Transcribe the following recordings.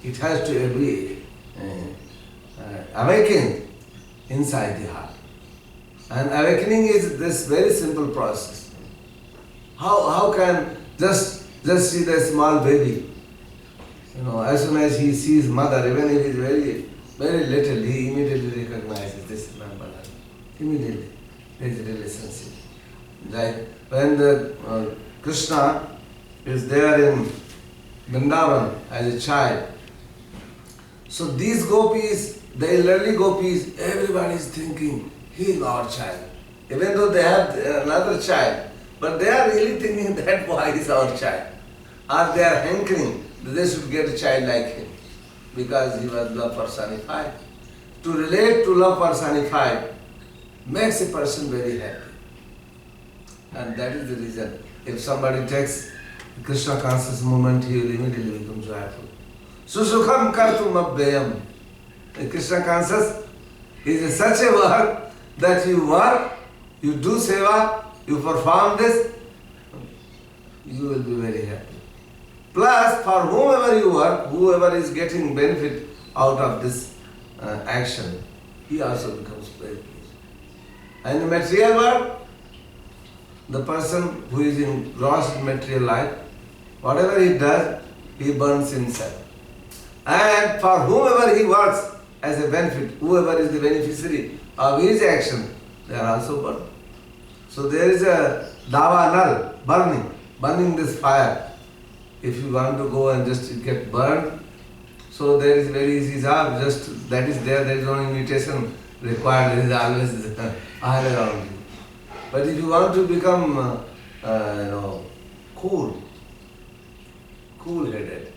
it has to be awakened inside the heart. And awakening is this very simple process. How can just see the small baby? As soon as he sees mother, even if he is very, very little, he immediately recognizes this is my mother. Immediately, there is a relationship. Like when the Krishna is there in Vrindavan as a child, so these gopis, the elderly gopis, everybody is thinking, he is our child. Even though they have another child, but they are really thinking that boy is our child. Or they are hankering that they should get a child like him, because he was love personified. To relate to love personified makes a person very happy. And that is the reason. If somebody takes Krishna conscious movement, he will immediately become joyful. Susukham kartum abhyayam. Krishna conscious is such a work that you work, you do seva, you perform this, you will be very happy. Plus, for whomever you work, whoever is getting benefit out of this action, he also becomes very pleased. And in material world, the person who is in gross material life, whatever he does, he burns himself. And for whomever he works as a benefit, whoever is the beneficiary of his action, they are also burned. So there is a dava nal, burning this fire. If you want to go and just get burned, so there is very easy job, just that is there is no invitation required, there is always all around you. But if you want to become cool-headed,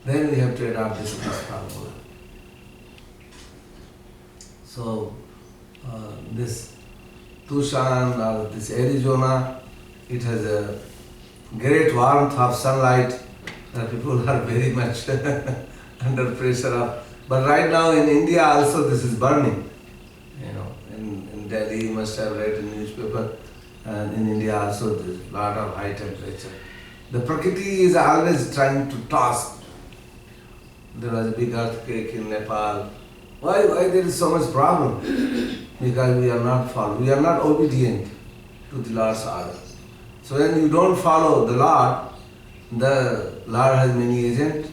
then we have to adopt this formula. So this Tucson or this Arizona, it has a great warmth of sunlight. People are very much under pressure of. But right now in India also this is burning. In Delhi you must have read in the newspaper, and in India also there is a lot of high temperature. The Prakriti is always trying to toss. There was a big earthquake in Nepal. Why there is so much problem? Because we are not obedient to the Lord's order. So when you don't follow the Lord has many agents.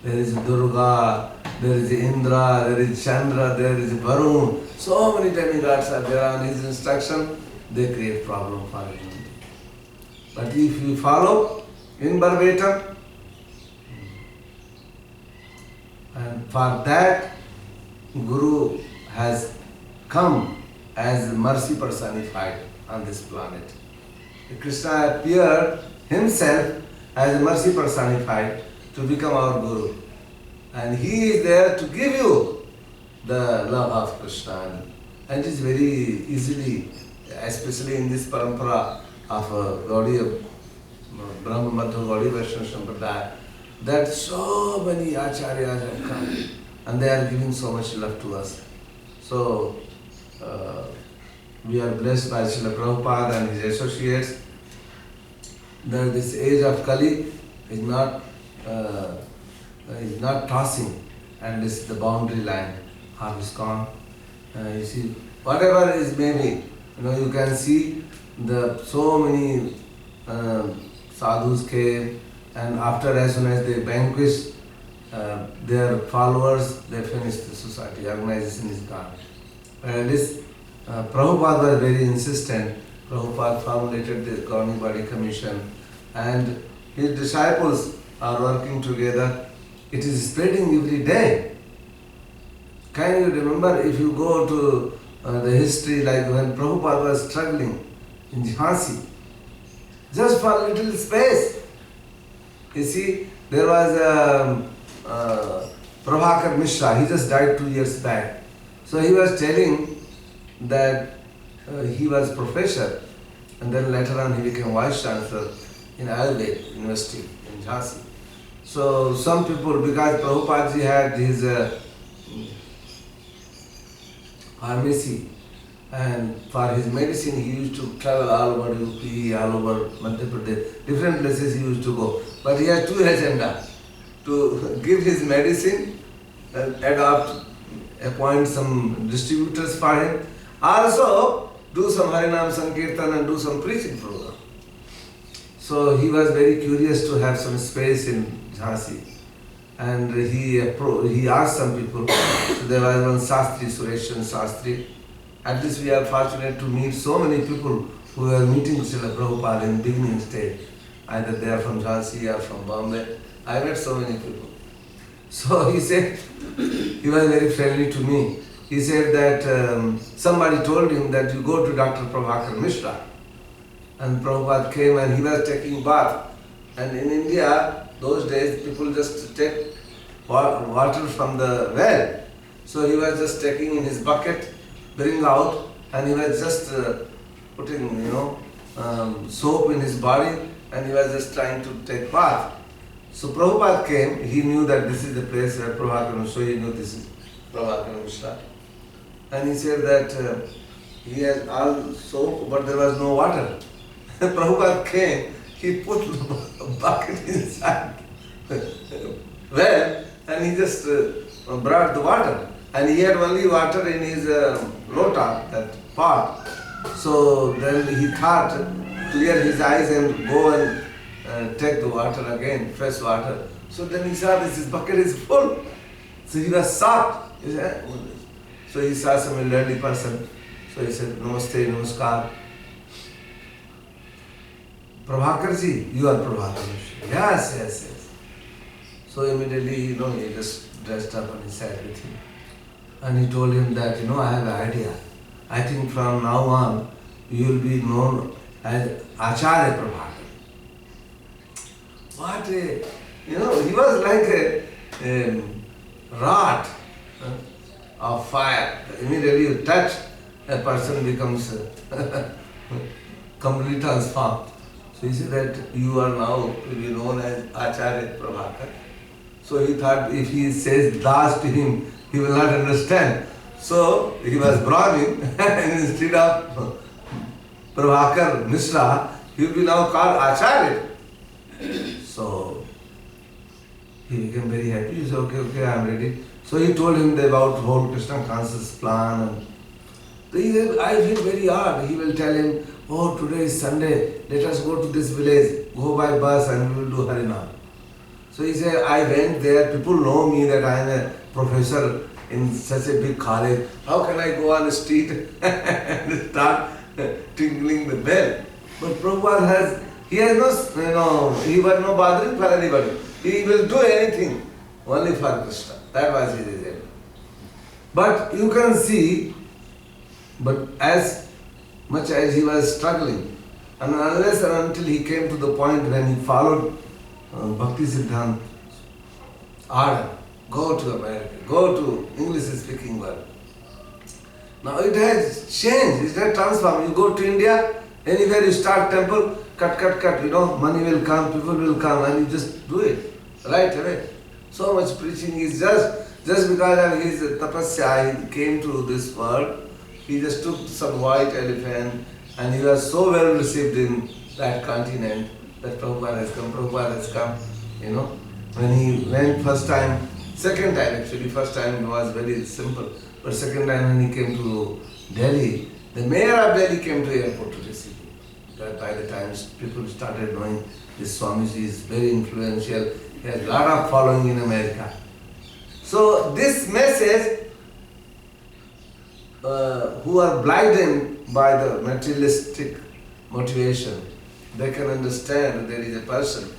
There is Durga, there is Indra, there is Chandra, there is Varun. So many demigods are there on his instruction, they create problem for him. But if you follow in verbatim, and for that Guru has come as mercy personified on this planet. Krishna appeared himself as mercy personified to become our Guru. And he is there to give you the love of Krishna. And it is very easily, especially in this parampara of Gaudiya, Brahma Madhva Gaudiya Vaishnava Sampradaya, that so many acharyas have come and they are giving so much love to us. So, we are blessed by Srila Prabhupada and his associates that this age of Kali is not tossing, and this is the boundary line of ISKCON. You see, whatever is maybe, you can see so many sadhus came, and after as soon as they vanquished their followers, they finished the society, organization is gone. Prabhupada was very insistent. Prabhupada formulated the governing body commission, and his disciples are working together. It is spreading every day. Can you remember, if you go to the history, like when Prabhupada was struggling in Jhansi, just for a little space. You see, there was Prabhakar Mishra, he just died 2 years back. So he was telling that he was professor, and then later on he became vice chancellor in Ayurveda University in Jhansi. So some people, because Prabhupada ji had his pharmacy, and for his medicine he used to travel all over UP, all over Madhya Pradesh, different places he used to go. But he had two agendas, to give his medicine, appoint some distributors for him. Also, do some Harinam Sankirtan and do some preaching program. So he was very curious to have some space in Jhansi. And he asked some people. So there was one Shastri, Sureshan Shastri. At least we are fortunate to meet so many people who were meeting Srila Prabhupada in beginning stage. Either they are from Jhansi or from Bombay. I met so many people. So he said, he was very friendly to me. He said that somebody told him that you go to Dr. Prabhakar Mishra. And Prabhupada came and he was taking bath. And in India, those days, people just take water from the well. So he was just taking in his bucket, bring out, and he was just putting, soap in his body, and he was just trying to take bath. So Prabhupada came, he knew that this is the place where Prabhupada was, so he knew this is Prabhupada Mishra. And he said that he has all soap, but there was no water. Prabhupada came, he put the bucket inside well, and he just brought the water. And he had only water in his lota, that pot. So then he thought to clear his eyes and go and take the water again, fresh water. So then he saw this, his bucket is full. So he was shocked. He said, "What is?" So he saw some elderly person. So he said, "Namaste, namaskar. Prabhakarji, you are Prabhakar Mishra." Yes, yes, yes. So immediately, he just dressed up and he sat with him. And he told him that, I have an idea. I think from now on, you will be known as Acharya Prabhakar. What a, he was like a rod of fire. Immediately you touch, a person becomes completely transformed. So he said that you are now to be known as Acharya Prabhakar. So he thought if he says Das to him, he will not understand. So he was Brahmin and instead of Prabhakar Mishra, he will be now called Acharya. So he became very happy. He said, okay, I am ready. So he told him about whole Krishna conscious plan. And he said, I feel very odd. He will tell him, oh, today is Sunday, let us go to this village, go by bus and we will do Harinam. So he said, I went there, people know me that I am a professor in such a big college. How can I go on the street and start tinkling the bell? But Prabhupada he was no bothering for anybody. He will do anything only for Krishna. That was his agenda. But you can see, but as much as he was struggling, and unless and until he came to the point when he followed Bhakti Siddhanta order, go to America, go to English-speaking world. Now it has changed, it has transformed. You go to India, anywhere you start temple, cut, money will come, people will come, and you just do it right away. So much preaching is just because of his tapasya, he came to this world, he just took some white elephant, and he was so well received in that continent that Prabhupada has come, When he went first time, second time actually, first time it was very simple, but second time when he came to Delhi, the mayor of Delhi came to airport to receive him. That by the time people started knowing this Swamiji is very influential, he has a lot of following in America. So this message, who are blinded by the materialistic motivation, they can understand that there is a person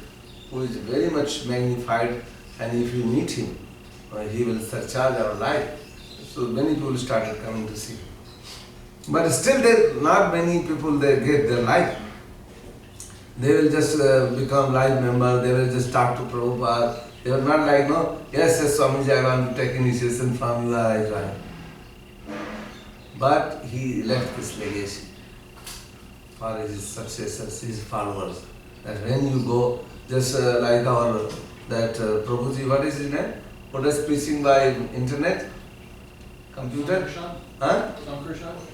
who is very much magnified, and if you meet him, he will surcharge our life. So many people started coming to see him. But still not many people they get their life. They will just become life member, they will just talk to Prabhupada. They will not like, yes, Swamiji, I want to take initiation from you, I join. But he left this legacy for his successors, his followers. That when you go, just like Prabhuji, what is his name? What is preaching by internet? Computer?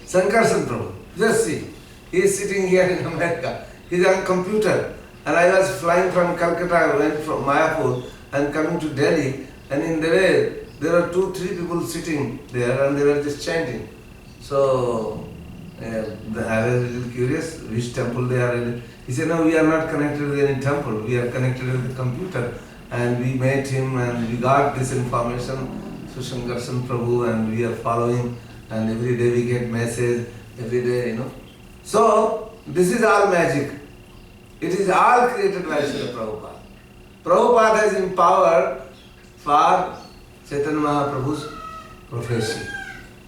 Sankarshan Prabhu. Just see, he is sitting here in America. He is on computer. And I was flying from Calcutta, I went from Mayapur, and coming to Delhi, and in the way, there are 2-3 people sitting there and they were just chanting. So I was a little curious which temple they are in. He said, no, we are not connected with any temple, we are connected with the computer. And we met him and we got this information, Sushankarshan Prabhu, and we are following, and every day we get message, every day, So, this is all magic. It is all created by Srila Prabhupada. Prabhupada has empowered for Chaitanya Mahaprabhu's prophecy.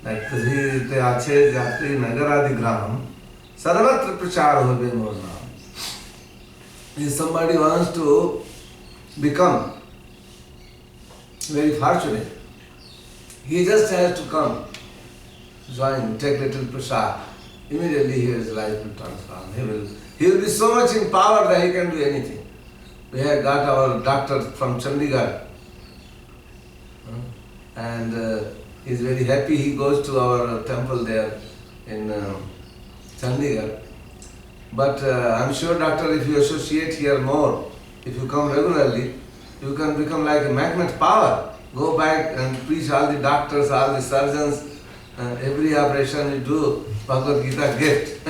Like Tadhirite Ache Jatri Nagaradi Graham Sarvatra Prachar Hobe Mornam. If somebody wants to become very fortunate, he just has to come, join, take little prasad. Immediately his life will transform. He will be so much empowered that he can do anything. We have got our doctor from Chandigarh, and he is very happy. He goes to our temple there in Chandigarh. But I'm sure, doctor, if you associate here more, if you come regularly, you can become like a magnet power. Go back and preach all the doctors, all the surgeons, every operation you do, Bhagavad Gita gift.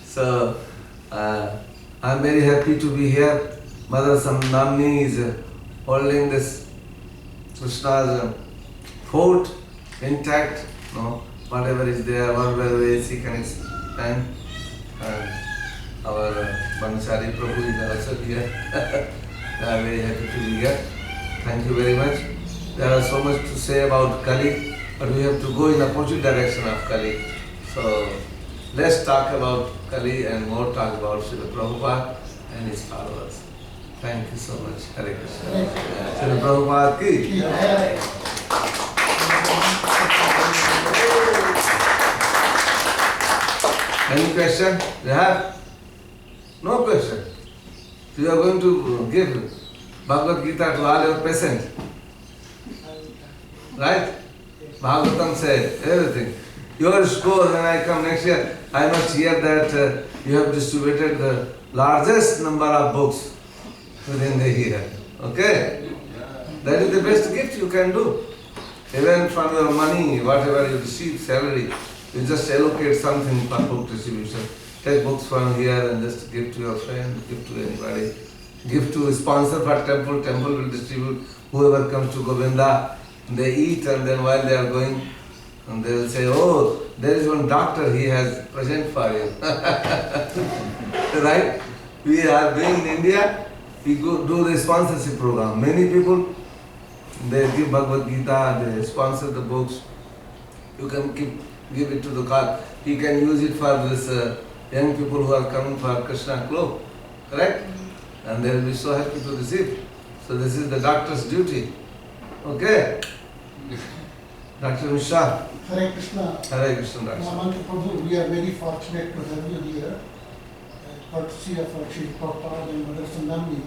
So, I'm very happy to be here. Mother Samdamni is holding this Krishna's fort intact, whatever is there, whatever ways he can expand. Our Banachari Prabhu is also here. We are very happy to be here. Thank you very much. There is so much to say about Kali, but we have to go in the opposite direction of Kali. So let's talk about Kali and more talk about Srila Prabhupada and his followers. Thank you so much. Hare Krishna. Srila Prabhupada ki. Any question? You have? No question. So you are going to give Bhagavad Gita to all your patients. Right? Bhagavatam said everything. Your score, when I come next year, I must hear that you have distributed the largest number of books within the year. Okay? That is the best gift you can do. Even from your money, whatever you receive, salary, you just allocate something for book distribution. Take books from here and just give to your friend, give to anybody. Give to sponsor for temple, temple will distribute. Whoever comes to Govinda, they eat, and then while they are going, and they will say, oh, there is one doctor, he has present for you. Right? We are doing in India, we go do the sponsorship program. Many people, they give Bhagavad Gita, they sponsor the books. You can give it to the car. He can use it for this young people who are coming for Krishna club. Correct? And they will be so happy to receive. So this is the doctor's duty. Okay? Dr. Mishra. Hare Krishna. Hare Krishna, Dr. MahaMantraDas, we are very fortunate to have you here. Courtesy of Sri Prabhupada and Mother Sandamni,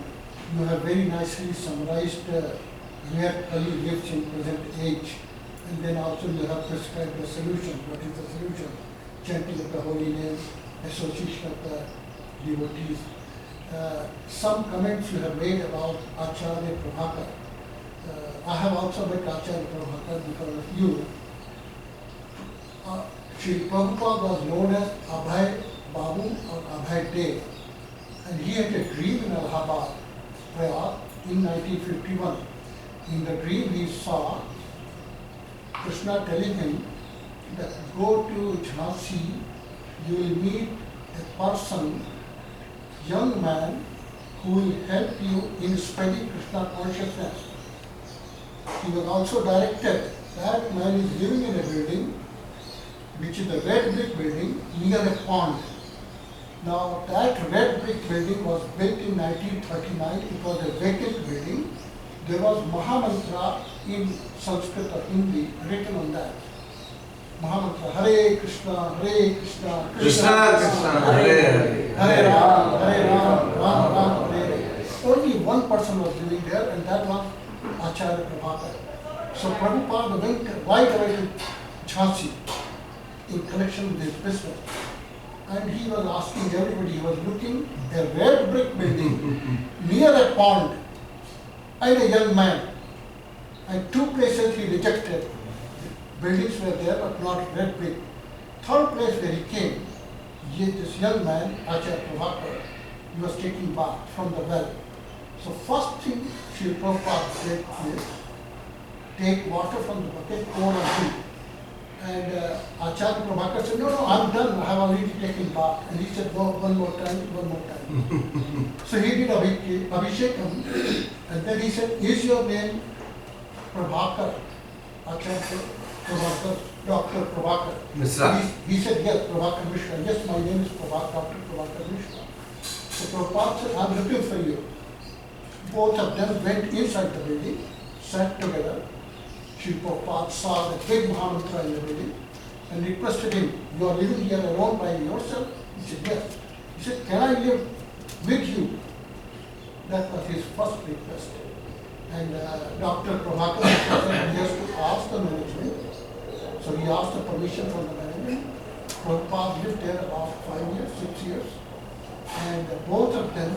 you have very nicely summarized where Kali lives in present age. And then also you have prescribed the solution. What is the solution? Chanting of the holiness, association of the devotees. Some comments you have made about Acharya Prabhakar. I have also met Acharya Prabhakar because of you. Sri Prabhupada was known as Abhay Babu or Abhay Dev, and he had a dream in Allahabad, Prayag, in 1951. In the dream he saw Krishna telling him that go to Jhansi, you will meet a person, young man, who will help you in spreading Krishna consciousness. He was also directed that man is living in a building which is a red brick building near a pond. Now that red brick building was built in 1939. It was a vacant building. There was MahaMantra in Sanskrit or Hindi written on that. MahaMantra, Hare Krishna, Hare Krishna, Krishna Krishna, Hare Hare, Hare Ram, Hare Ram, Ram Ram, Hare Hare. Only one person was living there, and that was Acharya Prabhakar. So Prabhupada went right away to Jhansi in connection with his business. and he was asking everybody, he was looking a red brick building near a pond and a young man. And two places he rejected. Buildings were there but not red brick. Third place where he came, this young man, Acharya Prabhakar, he was taking bath from the well. So first thing Srila Prabhupada did is take water from the bucket, pour on him. And Acharya Prabhakar said, no, I'm done, I have already taken bath. And he said, no, one more time. So he did Abhishek, and then he said, is your name Prabhakar? Acharya Prabhakar, Dr. Prabhakar. Mishra. He said, yes, Prabhakar Mishra. Yes, my name is Prabhakar, Dr. Prabhakar Mishra. So Prabhupada said, I'm looking for you. Both of them went inside the building, sat together. Srila Prabhupada saw the big MahaMantra in the building and requested him, you are living here alone by yourself? He said, yes. He said, can I live with you? That was his first request. And Dr. Prabhakar said he has to ask the management. So he asked the permission from the management. Prabhupada lived there about 5 years, 6 years. And both of them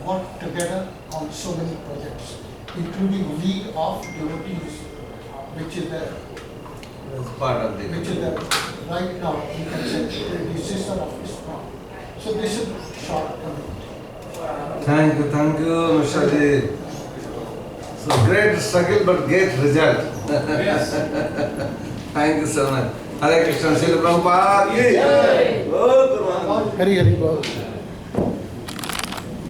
worked together on so many projects, including League of Devotees, which is the right now you can say the sister of ISKCON. So this is short comment. Thank you, Mishra ji. So great struggle but great result. Yes. Thank you so much. Hare Krishna, Srila Prabhupada ki jai. Guru Maharaj. Hari Hari Bol.